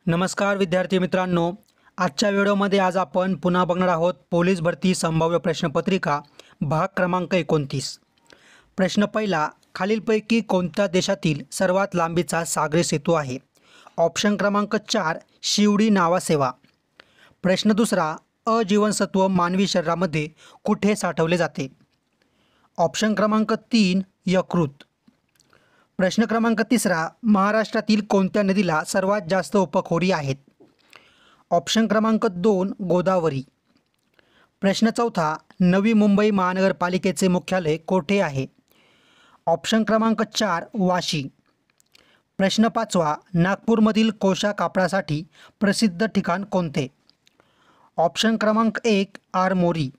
नमस्कार विद्यार्थी मित्रांनो, आजच्या व्हिडिओमध्ये आज आपण पुन्हा बघणार आहोत पोलीस भरती संभाव्य प्रश्नपत्रिका भाग क्रमांक 29। प्रश्न पहिला, खालीलपैकी कोणत्या देशातील सर्वात लांबीचा सागरी सेतू आहे? ऑप्शन क्रमांक 4 शिवडी नावासेवा। प्रश्न दुसरा, अजीवनसत्व मानवी शरीरामध्ये कुठे साठवले जाते? ऑप्शन क्रमांक 3 यकृत। प्रश्न क्रमांक तिसरा, महाराष्ट्रातील कोणत्या नदीला सर्वात जास्त उपनदी आहेत? ऑप्शन क्रमांक 2 गोदावरी। प्रश्न चौथा, नवी मुंबई महानगरपालिकेचे मुख्यालय कोठे आहे? ऑप्शन क्रमांक 4 वाशी। प्रश्न पाचवा, नागपूरमधील कोशा कापडासाठी प्रसिद्ध ठिकाण कोणते? ऑप्शन क्रमांक 1 आरमोरी।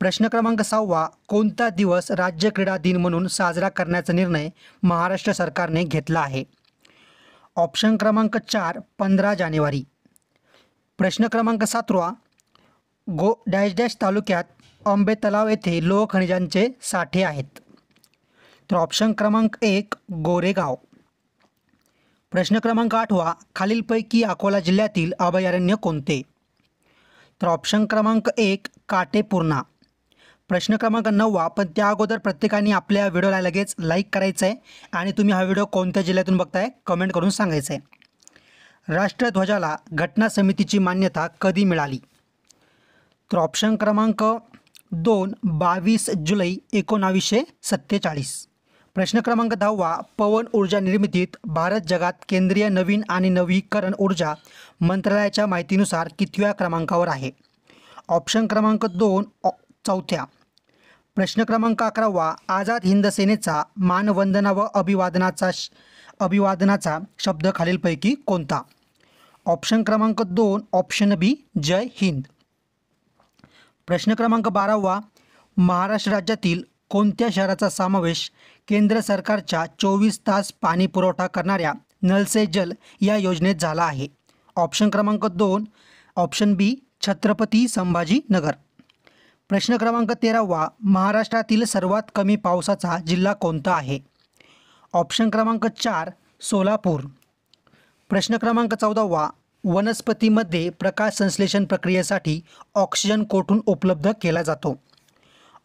प्रश्न क्रमांक 6, कोणता दिवस राज्य क्रीडा दिन म्हणून साजरा करण्याचा निर्णय महाराष्ट्र सरकारने घेतला आहे? ऑप्शन क्रमांक 4 15 जानेवारी। प्रश्न क्रमांक 7, डॅश डॅश तालुक्यात आंबे तलाव येथे लोह खनिजांचे साठे आहेत? तर ऑप्शन क्रमांक 1 गोरेगाव। प्रश्न क्रमांक 8, खालीलपैकी अकोला जिल्ह्यातील अभयारण्य कोणते? तर ऑप्शन क्रमांक 1 काटेपूर्णा। प्रश्न क्रमांक 9, पण त्या अगोदर प्रत्येकाने आपल्या व्हिडिओला लगेच लाईक करायचं आहे आणि तुम्ही हा व्हिडिओ कोणत्या जिल्ह्यातून बघताय कमेंट करून सांगायचं आहे। राष्ट्रध्वजाला घटना समितीची मान्यता कधी मिळाली? तर ऑप्शन क्रमांक 2 22 जुलै 1947। प्रश्न क्रमांक 10, पवन ऊर्जा निर्मितीत भारत जगात केंद्रीय नवीन आणि नवीकरण ऊर्जा मंत्रालयाच्या माहितीनुसार कितव्या क्रमांकावर आहे? ऑप्शन क्रमांक 2 चौथ्या। प्रश्न क्रमांक 11, आझाद हिंद सेनेचा मानवंदना व अभिवादनाचा शब्द खालीलपैकी कोणता? ऑप्शन क्रमांक 2 ऑप्शन बी जय हिंद। प्रश्न क्रमांक 12, महाराष्ट्र राज्यातील कोणत्या शहराचा समावेश केंद्र सरकारच्या 24 तास पाणी पुरवठा करणाऱ्या नल से जल या योजनेत झाला आहे? ऑप्शन क्रमांक 2 ऑप्शन बी छत्रपती संभाजीनगर। प्रश्न क्रमांक 13, महाराष्ट्रातील सर्वात कमी पावसाचा जिल्हा कोणता आहे? ऑप्शन क्रमांक 4 सोलापूर। प्रश्न क्रमांक 14, वनस्पतीमध्ये प्रकाश संश्लेषण प्रक्रियेसाठी ऑक्सिजन कोठून उपलब्ध केला जातो?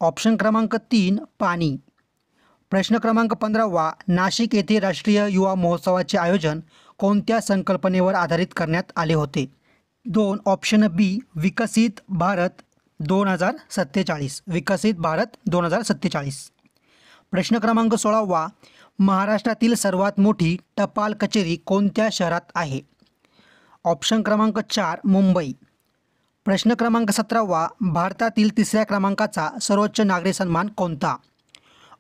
ऑप्शन क्रमांक 3 पाणी। प्रश्न क्रमांक 15, नाशिक येथे राष्ट्रीय युवा महोत्सवाचे आयोजन कोणत्या संकल्पनेवर आधारित करण्यात आले होते? 2 ऑप्शन बी विकसित भारत 2047। विकसित भारत 2047। प्रश्न क्रमांक 16, महाराष्ट्रातील सर्वात मोठी टपाल कचेरी कोणत्या शहरात आहे? ऑप्शन क्रमांक 4 मुंबई। प्रश्न क्रमांक 17, भारतातील 3ऱ्या क्रमांकाचा सर्वोच्च नागरी सन्मान कोणता?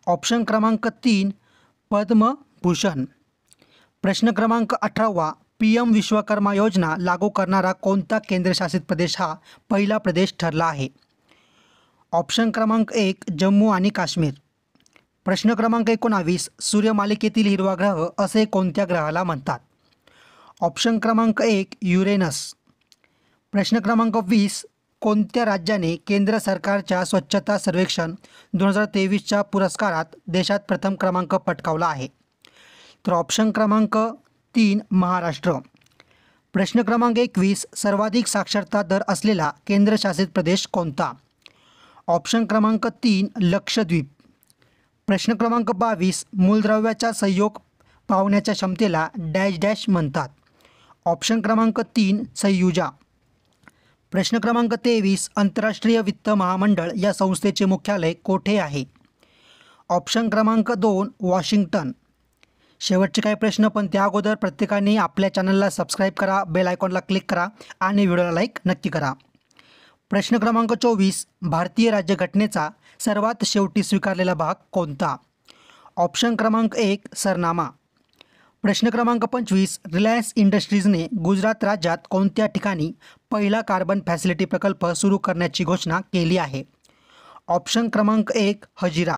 ऑप्शन क्रमांक 3 पद्मभूषण। प्रश्न क्रमांक 18, PM विश्वकर्मा योजना लागू करणारा कोणता केंद्रशासित प्रदेश हा पहिला प्रदेश ठरला आहे? ऑप्शन क्रमांक 1 जम्मू आणि काश्मीर। प्रश्न क्रमांक 19, सूर्यमालिकेतील हिरवा ग्रह असे कोणत्या ग्रहाला म्हणतात? ऑप्शन क्रमांक 1 युरेनस। प्रश्न क्रमांक 20, कोणत्या राज्याने केंद्र सरकारच्या स्वच्छता सर्वेक्षण 2023च्या पुरस्कारात देशात प्रथम क्रमांक पटकावला आहे? तर ऑप्शन क्रमांक 3 महाराष्ट्र। प्रश्न क्रमांक 21, सर्वाधिक साक्षरता दर असलेला केंद्रशासित प्रदेश कोणता? ऑप्शन क्रमांक 3 लक्षद्वीप। प्रश्न क्रमांक 22, मूलद्रव्याचा संयोग पावण्याच्या क्षमतेला डॅश डॅश म्हणतात? ऑप्शन क्रमांक 3 संयुजा। प्रश्न क्रमांक 23, आंतरराष्ट्रीय वित्त महामंडळ या संस्थेचे मुख्यालय कोठे आहे? ऑप्शन क्रमांक 2 वॉशिंग्टन। शेवटचे काही प्रश्न, पण त्या अगोदर प्रत्येकाने आपल्या चॅनलला सबस्क्राईब करा, बेल आयकॉनला क्लिक करा आणि व्हिडिओला लाईक नक्की करा। प्रश्न क्रमांक 24, भारतीय राज्यघटनेचा सर्वात शेवटी स्वीकारलेला भाग कोणता? ऑप्शन क्रमांक 1 सरनामा। प्रश्न क्रमांक 25, रिलायन्स इंडस्ट्रीजने गुजरात राज्यात कोणत्या ठिकाणी पहिला कार्बन फॅसिलिटी प्रकल्प सुरू करण्याची घोषणा केली आहे? ऑप्शन क्रमांक 1 हजिरा।